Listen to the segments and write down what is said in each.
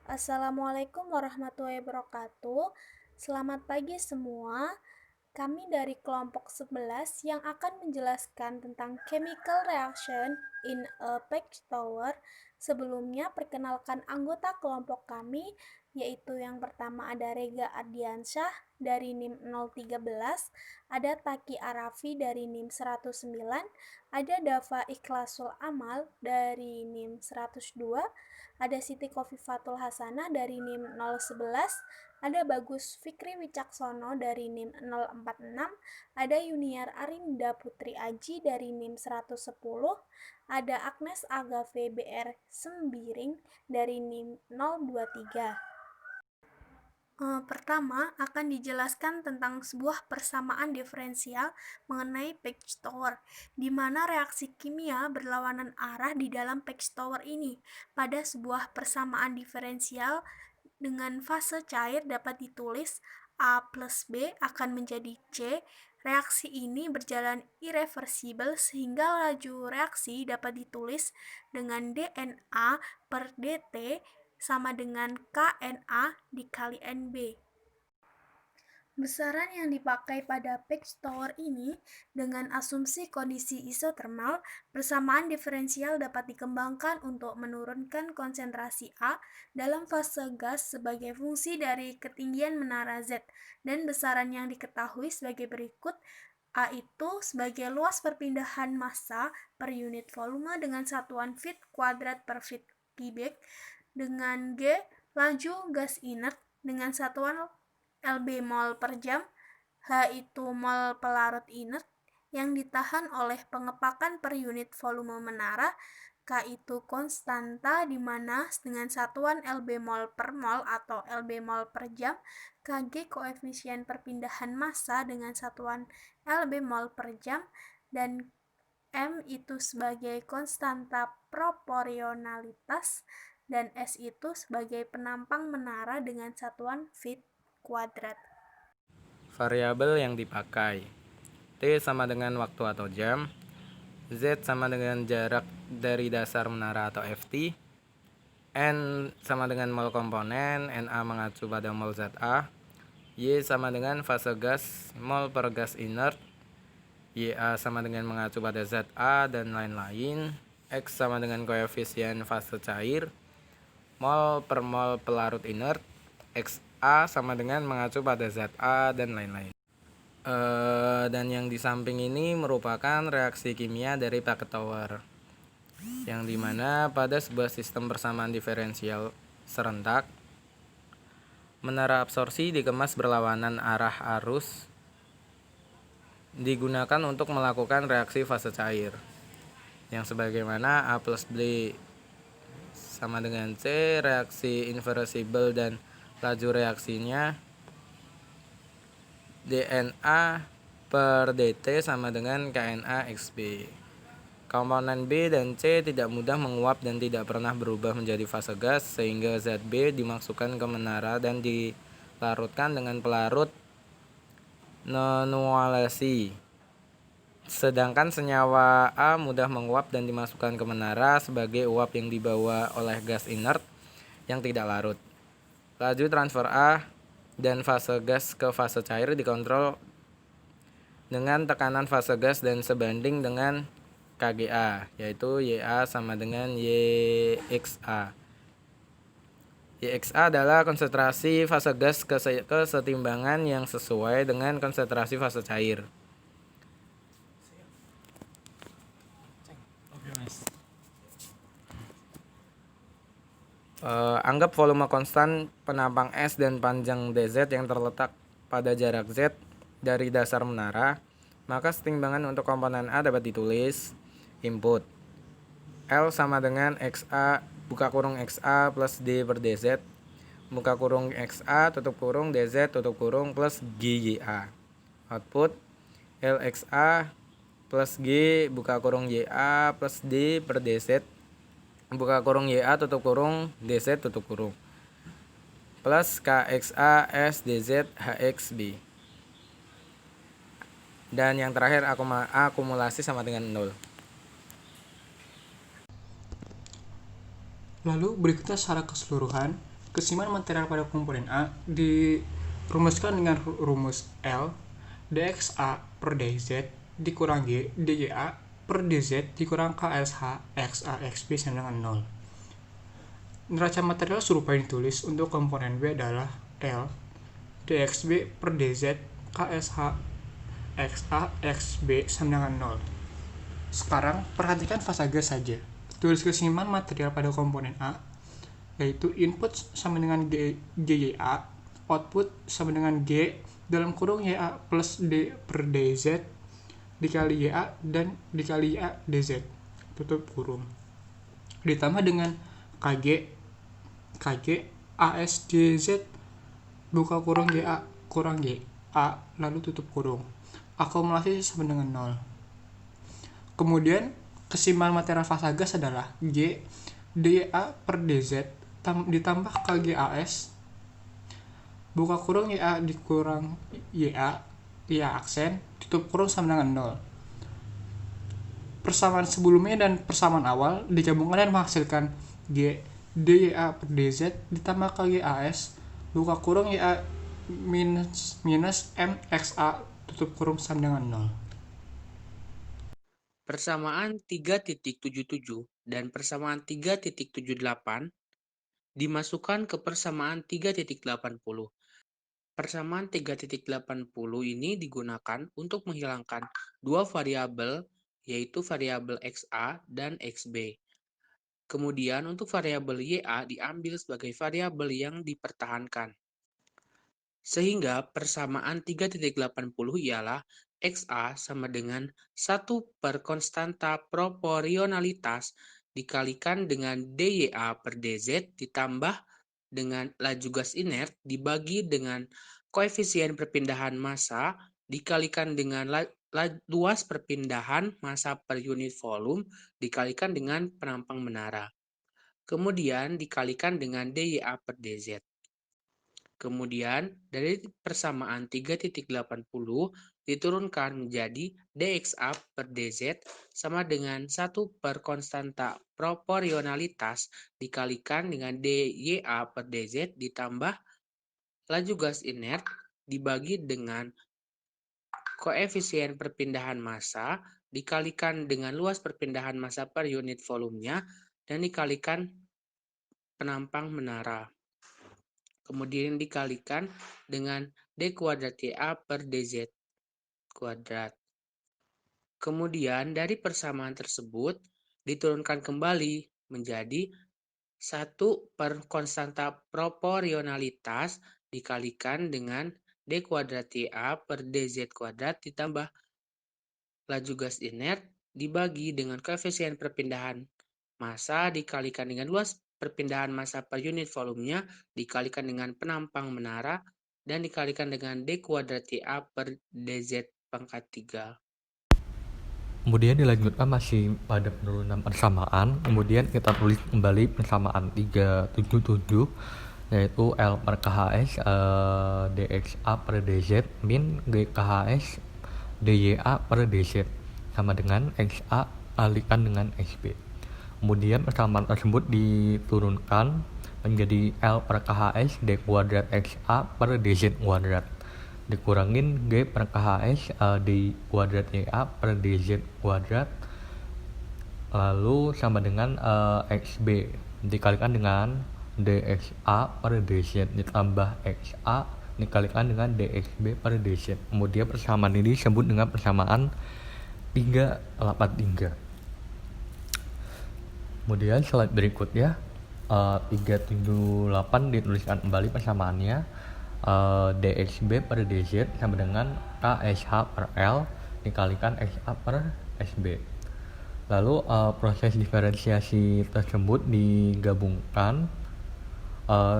Assalamualaikum warahmatullahi wabarakatuh. Selamat pagi semua. Kami dari kelompok 11 yang akan menjelaskan tentang chemical reaction in a patch tower. Sebelumnya perkenalkan anggota kelompok kami, yaitu yang pertama ada Rega Ardiansyah dari NIM 013, ada Taki Arafi dari NIM 109, ada Dava Ikhlasul Amal dari NIM 102, ada Siti Kofifatul Hasanah dari NIM 011, ada Bagus Fikri Wicaksono dari NIM 046, ada Yuniar Arinda Putri Aji dari NIM 110, ada Agnes Agave BR Sembiring dari NIM 023. Pertama, akan dijelaskan tentang sebuah persamaan diferensial mengenai patch tower, di mana reaksi kimia berlawanan arah di dalam patch tower ini. Pada sebuah persamaan diferensial dengan fase cair dapat ditulis A plus B akan menjadi C. Reaksi ini berjalan irreversibel sehingga laju reaksi dapat ditulis dengan DNA per DT sama dengan KNA dikali NB. Besaran yang dipakai pada patch tower ini dengan asumsi kondisi isotermal, persamaan diferensial dapat dikembangkan untuk menurunkan konsentrasi A dalam fase gas sebagai fungsi dari ketinggian menara Z, dan besaran yang diketahui sebagai berikut. A itu sebagai luas perpindahan massa per unit volume dengan satuan feet kuadrat per feet cubic, dengan G laju gas inert dengan satuan lb mol per jam, H itu mol pelarut inert yang ditahan oleh pengepakan per unit volume menara, K itu konstanta di mana dengan satuan lb mol per mol atau lb mol per jam, Kg koefisien perpindahan massa dengan satuan lb mol per jam, dan M itu sebagai konstanta proporsionalitas, dan S itu sebagai penampang menara dengan satuan feet kuadrat. Variabel yang dipakai: T sama dengan waktu atau jam, Z sama dengan jarak dari dasar menara atau Ft, N sama dengan mol komponen, Na mengacu pada mol Za, Y sama dengan fase gas mol per gas inert, Ya sama dengan mengacu pada Za dan lain-lain, X sama dengan koefisien fase cair, mol per mol pelarut inert, Xa sama dengan mengacu pada Za dan lain-lain. Dan yang di samping ini merupakan reaksi kimia dari packet tower, yang dimana pada sebuah sistem persamaan diferensial serentak, menara absorpsi dikemas berlawanan arah arus digunakan untuk melakukan reaksi fase cair, yang sebagaimana A plus B sama dengan C, reaksi irreversibel dan laju reaksinya DNA per dt sama dengan KNA XB. Komponen B dan C tidak mudah menguap dan tidak pernah berubah menjadi fase gas, sehingga Zb dimasukkan ke menara dan dilarutkan dengan pelarut non-nualesi. Sedangkan senyawa A mudah menguap dan dimasukkan ke menara sebagai uap yang dibawa oleh gas inert yang tidak larut. Laju transfer A dan fase gas ke fase cair dikontrol dengan tekanan fase gas dan sebanding dengan KGA, yaitu YA sama dengan YXA. YXA adalah konsentrasi fase gas kesetimbangan yang sesuai dengan konsentrasi fase cair. Anggap volume konstan penampang S dan panjang dz yang terletak pada jarak Z dari dasar menara, maka setimbangan untuk komponen A dapat ditulis input L sama dengan XA buka kurung XA plus D per DZ buka kurung XA tutup kurung DZ tutup kurung plus GYA. Output LXA plus G buka kurung YA plus D per DZ buka kurung YA tutup kurung DZ tutup kurung plus KXA S DZ HXB. Dan yang terakhir akumulasi sama dengan 0. Lalu berikutnya secara keseluruhan Keseimbangan material pada komponen A dirumuskan dengan rumus L dxa per dz dikurang G dya per dz dikurang KSH xa xb sama dengan 0. Neraca material serupa yang ditulis untuk komponen B adalah L dxb per dz KSH xa xb sama dengan 0. Sekarang perhatikan fase gas saja. Tulis keseimbangan material pada komponen A, yaitu input sama dengan GYA, output sama dengan G dalam kurung YA plus D per DZ dikali YA dan dikali YA DZ, tutup kurung. Ditambah dengan KG AS DZ buka kurung YA kurang YA lalu tutup kurung. Akumulasi sama dengan 0. Kemudian keseimbangan material fase gas adalah G dA per dz ditambah KGAS buka kurung YA dikurang YA aksen tutup kurung sama dengan 0. Persamaan sebelumnya dan persamaan awal digabungkan dan menghasilkan G dA per dz ditambah KGAS buka kurung YA minus M XA tutup kurung sama dengan 0. Persamaan 3.77 dan persamaan 3.78 dimasukkan ke persamaan 3.80. Persamaan 3.80 ini digunakan untuk menghilangkan dua variabel, yaitu variabel XA dan XB. Kemudian untuk variabel YA diambil sebagai variabel yang dipertahankan. Sehingga persamaan 3.80 ialah XA sama dengan 1 per konstanta proporsionalitas dikalikan dengan DYA per DZ ditambah dengan laju gas inert dibagi dengan koefisien perpindahan massa dikalikan dengan luas perpindahan massa per unit volume dikalikan dengan penampang menara. Kemudian dikalikan dengan DYA per DZ. Kemudian, dari persamaan 3.80 diturunkan menjadi dxa per dz sama dengan 1 per konstanta proporsionalitas dikalikan dengan dya per dz ditambah laju gas inert dibagi dengan koefisien perpindahan massa dikalikan dengan luas perpindahan massa per unit volumenya dan dikalikan penampang menara. Kemudian dikalikan dengan D kuadrat YA per DZ kuadrat. Kemudian dari persamaan tersebut diturunkan kembali menjadi 1 per konstanta proporsionalitas dikalikan dengan D kuadrat YA per DZ kuadrat ditambah laju gas inert dibagi dengan koefisien perpindahan massa dikalikan dengan luas perpindahan massa per unit volumenya dikalikan dengan penampang menara dan dikalikan dengan D kuadrat YA per DZ pangkat 3. Kemudian dilanjutkan masih pada penurunan persamaan, kemudian kita tulis kembali persamaan 377 yaitu L per KHS dXA per DZ min GKHS DYA per DZ sama dengan XA kalikan dengan XB. Kemudian persamaan tersebut diturunkan menjadi L per KHS D kuadrat XA per DZ kuadrat dikurangin G per KHS D kuadrat YA per DZ kuadrat lalu sama dengan XB dikalikan dengan DXA per DZ ditambah XA dikalikan dengan DXB per DZ. Kemudian persamaan ini disebut dengan persamaan 383. Kemudian slide berikutnya 378 dituliskan kembali persamaannya DXB per DZ sama dengan KSH per L dikalikan XA per SB. Lalu proses diferensiasi tersebut digabungkan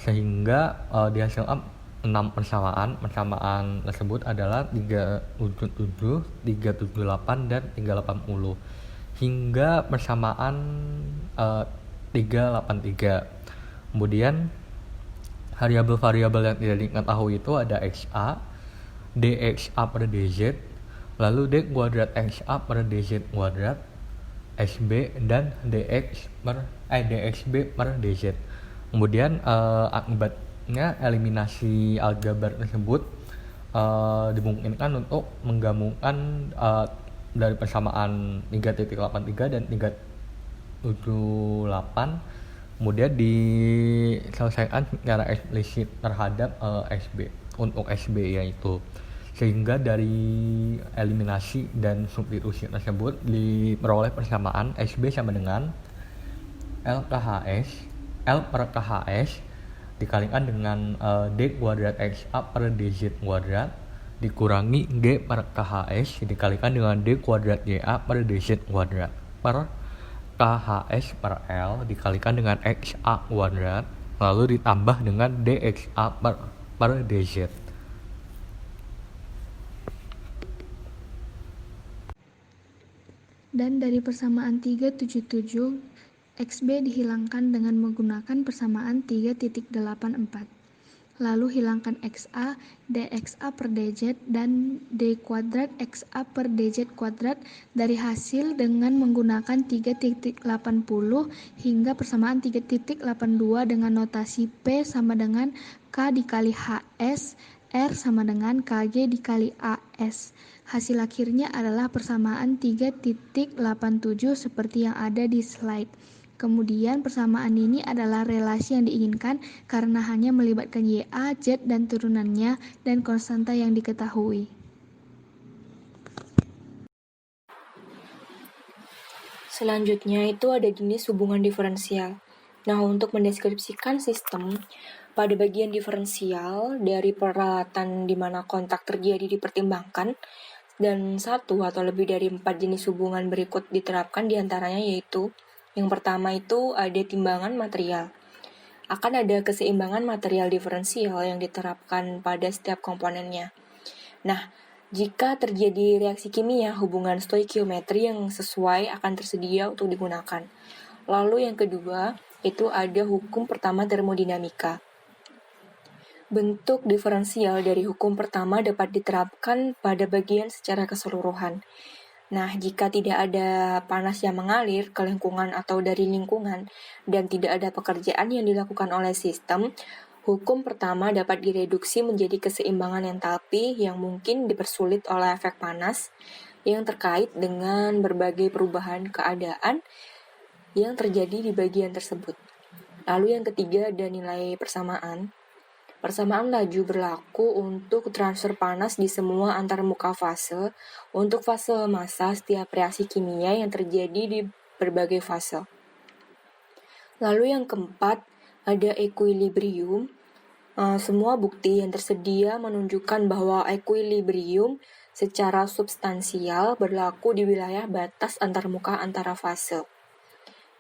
sehingga dihasilkan 6 persamaan. Persamaan tersebut adalah 377, 378 dan 380 hingga persamaan 383. Kemudian variabel-variabel yang tidak diketahui itu ada XA, DXA per DZ, lalu D kuadrat XA per DZ kuadrat, SB dan DXB per DZ. Kemudian akibatnya eliminasi aljabar tersebut dimungkinkan untuk menggabungkan dari persamaan 3.83 dan 3.78, kemudian diselesaikan secara eksplisit terhadap SB untuk SB yaitu, sehingga dari eliminasi dan substitusi tersebut diperoleh persamaan SB sama dengan L per KHS dikalikan dengan D kuadrat XA per DZ kuadrat dikurangi G per KHS dikalikan dengan D kuadrat YA per DZ kuadrat per KHS per L dikalikan dengan XA kuadrat lalu ditambah dengan DXA per DZ. Dan dari persamaan 377, XB dihilangkan dengan menggunakan persamaan 3.84. Lalu hilangkan XA, DXA per DZ, dan D kuadrat XA per DZ kuadrat dari hasil dengan menggunakan 3.80 hingga persamaan 3.82 dengan notasi P sama dengan K dikali HS, R sama dengan KG dikali AS. Hasil akhirnya adalah persamaan 3.87 seperti yang ada di slide. Kemudian persamaan ini adalah relasi yang diinginkan karena hanya melibatkan YA, Z, dan turunannya dan konstanta yang diketahui. Selanjutnya itu ada jenis hubungan diferensial. Nah, untuk mendeskripsikan sistem, pada bagian diferensial dari peralatan di mana kontak terjadi dipertimbangkan, dan satu atau lebih dari 4 jenis hubungan berikut diterapkan diantaranya yaitu yang pertama itu ada timbangan material. Akan ada keseimbangan material diferensial yang diterapkan pada setiap komponennya. Nah, jika terjadi reaksi kimia, hubungan stoikiometri yang sesuai akan tersedia untuk digunakan. Lalu yang kedua, itu ada hukum pertama termodinamika. Bentuk diferensial dari hukum pertama dapat diterapkan pada bagian secara keseluruhan. Nah, jika tidak ada panas yang mengalir ke lingkungan atau dari lingkungan dan tidak ada pekerjaan yang dilakukan oleh sistem, hukum pertama dapat direduksi menjadi keseimbangan entalpi yang mungkin dipersulit oleh efek panas yang terkait dengan berbagai perubahan keadaan yang terjadi di bagian tersebut. Lalu yang ketiga ada nilai persamaan. Persamaan laju berlaku untuk transfer panas di semua antarmuka fase untuk fase massa setiap reaksi kimia yang terjadi di berbagai fase. Lalu yang keempat, ada equilibrium. Semua bukti yang tersedia menunjukkan bahwa equilibrium secara substansial berlaku di wilayah batas antarmuka antara fase.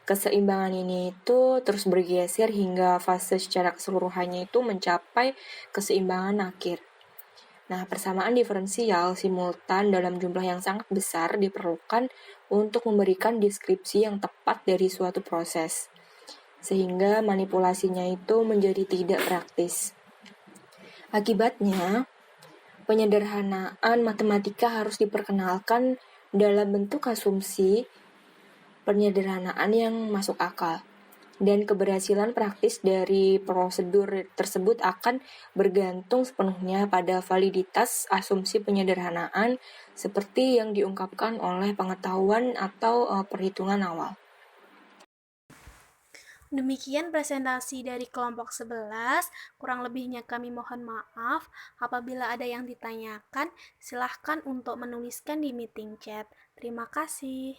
Keseimbangan ini itu terus bergeser hingga fase secara keseluruhannya itu mencapai keseimbangan akhir. Nah, persamaan diferensial simultan dalam jumlah yang sangat besar diperlukan untuk memberikan deskripsi yang tepat dari suatu proses, sehingga manipulasinya itu menjadi tidak praktis. Akibatnya, penyederhanaan matematika harus diperkenalkan dalam bentuk asumsi penyederhanaan yang masuk akal. Dan keberhasilan praktis dari prosedur tersebut akan bergantung sepenuhnya pada validitas asumsi penyederhanaan seperti yang diungkapkan oleh pengetahuan atau perhitungan awal. Demikian presentasi dari kelompok 11, kurang lebihnya kami mohon maaf. Apabila ada yang ditanyakan, silahkan untuk menuliskan di meeting chat. Terima kasih.